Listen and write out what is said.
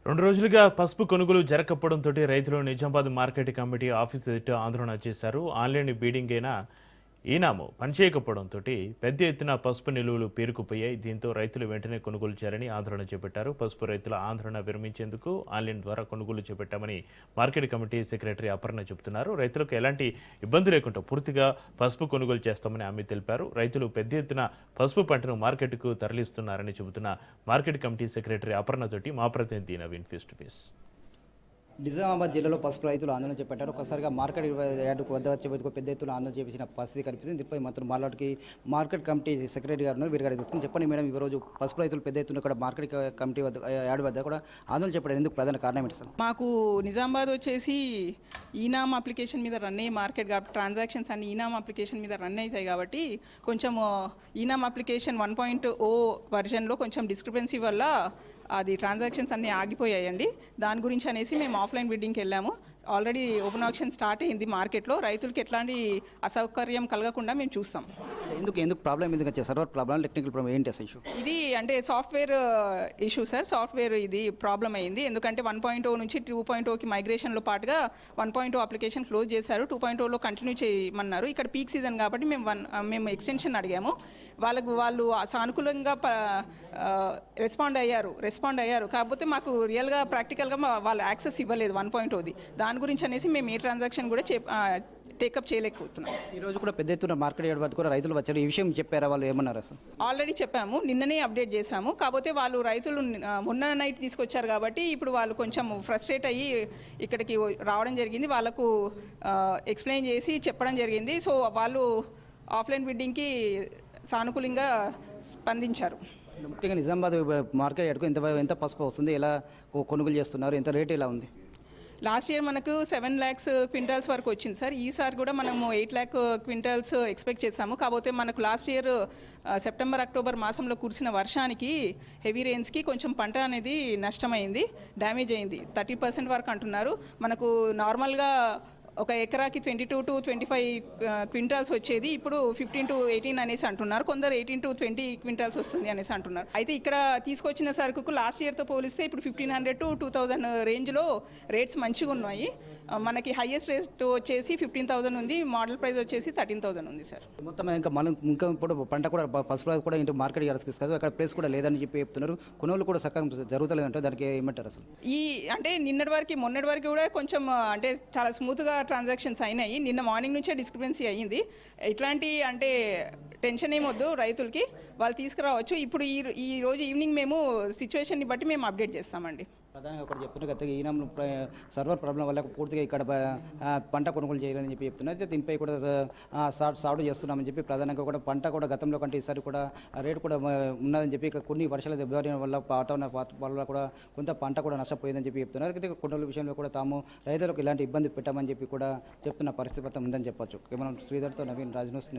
2 రోజులుగా పసుపు కొనుగోలు జరగకపోవడంతో రైతులు నిజామాబాద్ మార్కెట్ కమిటీ ఆఫీస్ ఎదుట ఆందోళన చేశారు. ఆన్లైన్ బీడింగ్ అయినా ఈనాము పనిచేయకపోవడంతో పెద్ద ఎత్తున పసుపు నిలువలు పేరుకుపోయాయి. దీంతో రైతులు వెంటనే కొనుగోలు చేయాలని ఆందోళన చేపట్టారు. పసుపు రైతుల ఆందోళన విరమించేందుకు ఆన్లైన్ ద్వారా కొనుగోలు చేపట్టామని మార్కెట్ కమిటీ సెక్రటరీ అపర్ణ చెబుతున్నారు. రైతులకు ఎలాంటి ఇబ్బంది లేకుండా పూర్తిగా పసుపు కొనుగోలు చేస్తామని ఆమె తెలిపారు. రైతులు పెద్ద ఎత్తున పసుపు పంటను మార్కెట్కు తరలిస్తున్నారని చెబుతున్న మార్కెట్ కమిటీ సెక్రటరీ అపర్ణతోటి మా ప్రతినిధి Naveen face to face. Nizamabad జిల్లాలో పసుపు రైతులు ఆందోళన చేపట్టారు. ఒకసారిగా మార్కెట్ యార్డుకు వద్ద వచ్చే పెద్ద ఎత్తున ఆందోళన చేపించిన పరిస్థితి కనిపిస్తుంది. దీనిపై మాత్రం మాట్లాడికి మార్కెట్ కమిటీ సెక్రటరీ గారు ఉన్నారు. వీరి గారు తీసుకుని చెప్పండి మేడం, ఈ రోజు పసుపు రైతులు పెద్ద ఎత్తున ఇక్కడ మార్కెట్ కమిటీ వద్ద యార్డు వద్ద కూడా ఆందోళన చేపట్టారు. ఎందుకు ప్రధాన కారణం ఏంటి సార్? మాకు నిజామాబాద్ వచ్చేసి ఈనామ్ అప్లికేషన్ మీద రన్ అయ్యే మార్కెట్ కాబట్టి ట్రాన్సాక్షన్స్ అన్ని ఈనామ్ అప్లికేషన్ మీద రన్ అవుతాయి కాబట్టి కొంచెం ఈనామ్ అప్లికేషన్ 1.0 వర్జన్లో కొంచెం డిస్క్రిపెన్సీ వల్ల అది ట్రాన్సాక్షన్స్ అన్నీ ఆగిపోయాయండి. దాని గురించి అనేసి మేము ఆఫ్లైన్ బిడ్డింగ్కి వెళ్ళాము. ఆల్రెడీ ఓపెన్ ఆక్షన్ స్టార్ట్ అయింది మార్కెట్లో. రైతులకి ఎట్లాంటి అసౌకర్యం కలగకుండా మేము చూస్తాం. ఎందుకు ప్రాబ్లం ఎందుకు సర్వర్ ప్రాబ్లం, టెక్నికల్ ప్రాబ్లం ఏంటి అసలు ఇష్యూ? ఇది అంటే సాఫ్ట్వేర్ ఇష్యూ సార్. సాఫ్ట్వేర్ ఇది ప్రాబ్లం అయింది. ఎందుకంటే 1.0 నుంచి 2.0కి మైగ్రేషన్లో పాటుగా 1.0 అప్లికేషన్ క్లోజ్ చేశారు. 2.0లో కంటిన్యూ చేయమన్నారు. ఇక్కడ పీక్ సీజన్ కాబట్టి మేము ఎక్స్టెన్షన్ అడిగాము. వాళ్ళు సానుకూలంగా రెస్పాండ్ అయ్యారు. కాకపోతే మాకు రియల్గా ప్రాక్టికల్గా వాళ్ళు యాక్సెస్ ఇవ్వలేదు 1.0ది. దాని గురించి అనేసి మేము ఏ ట్రాన్సాక్షన్ కూడా టేకప్ చేయలేకపోతున్నాం. ఈరోజు కూడా పెద్ద ఎత్తున మార్కెట్ యార్డ్ వద్ద కూడా రైతులు వచ్చారు. ఈ విషయం చెప్పారా? వాళ్ళు ఏమన్నారు అసలు? ఆల్రెడీ చెప్పాము, నిన్ననే అప్డేట్ చేశాము. కాకపోతే వాళ్ళు రైతులు మొన్న నైట్ తీసుకొచ్చారు కాబట్టి ఇప్పుడు వాళ్ళు కొంచెం ఫ్రస్ట్రేట్ అయ్యి ఇక్కడికి రావడం జరిగింది. వాళ్ళకు ఎక్స్ప్లెయిన్ చేసి చెప్పడం జరిగింది. సో వాళ్ళు ఆఫ్లైన్ బిడ్డింగ్కి సానుకూలంగా స్పందించారు. ముఖ్యంగా నిజామాబాద్ మార్కెట్ యార్డ్కు ఎంత పసుపు వస్తుంది, ఎలా కొనుగోలు చేస్తున్నారు, ఎంత రేటు ఎలా ఉంది? లాస్ట్ ఇయర్ మనకు 7 lakhs క్వింటాల్స్ వరకు వచ్చింది సార్. ఈసారి కూడా మనము 8 lakh క్వింటాల్స్ ఎక్స్పెక్ట్ చేశాము. కాకపోతే మనకు లాస్ట్ ఇయర్ సెప్టెంబర్ అక్టోబర్ మాసంలో కురిసిన వర్షానికి హెవీ రెయిన్స్కి కొంచెం పంట అనేది నష్టమైంది, డ్యామేజ్ అయింది. 30% వరకు అంటున్నారు. మనకు నార్మల్గా ఒక ఎకరాకి 22 to 25 క్వింటాల్స్ వచ్చేది ఇప్పుడు 15 to 18 అనేసి అంటున్నారు. కొందరు 18 to 20 క్వింటాల్స్ వస్తుంది అనేసి అంటున్నారు. అయితే ఇక్కడ తీసుకొచ్చిన సరుకుకు లాస్ట్ ఇయర్తో పోలిస్తే ఇప్పుడు 1500 to 2000 రేంజ్లో రేట్స్ మంచిగా ఉన్నాయి. మనకి హైయెస్ట్ రేట్ వచ్చేసి 15,000 ఉంది, మోడల్ ప్రైస్ వచ్చేసి 13,000 ఉంది సార్. మొత్తం ఇంకా ఇప్పుడు పంట కూడా పసుపు కూడా ఇంటి మార్కెట్ యార్డ్స్కి కాదు, అక్కడ ప్రైస్ కూడా లేదని చెప్పి చెప్తున్నారు. కొనుగోలు కూడా సగం జరుగుతలేదంటే దానికి ఏమంటారు అసలు? అంటే మొన్నటి వరకు కూడా కొంచెం అంటే చాలా స్మూత్గా ట్రాన్సాక్షన్స్ అయినాయి. నిన్న మార్నింగ్ నుంచే డిస్క్రిపెన్సీ అయ్యింది. ఇట్లాంటి అంటే టెన్షన్ ఏమొద్దు, రైతులకి వాళ్ళు తీసుకురావచ్చు. ఇప్పుడు ఈ రోజు ఈవినింగ్ మేము సిచ్యువేషన్ని బట్టి మేము అప్డేట్ చేస్తామండి. ప్రధానంగా ఒకటి చెప్తున్నారు కదా, ఈనాం సర్వర్ ప్రాబ్లం వల్ల పూర్తిగా ఇక్కడ పంట కొనుగోలు చేయాలని చెప్పి చెప్తున్నారు. అయితే దీనిపై కూడా సాగు చేస్తున్నామని చెప్పి ప్రధానంగా కూడా పంట కూడా గతంలో కంటే ఈసారి కూడా రేటు కూడా ఉన్నదని చెప్పి కొన్ని వర్షాల దెబ్బతిన వల్ల వాతావరణ వల్ల కూడా కొంత పంట కూడా నష్టపోయిందని చెప్పి చెప్తున్నారు. అయితే కొనుగోలు విషయంలో కూడా తాము రైతులకు ఇలాంటి ఇబ్బంది పెట్టామని చెప్పి కూడా చెప్తున్న పరిస్థితి ఉందని చెప్పొచ్చు. కేవలం శ్రీధర్తో నవీన్ రాజ్ న్యూస్.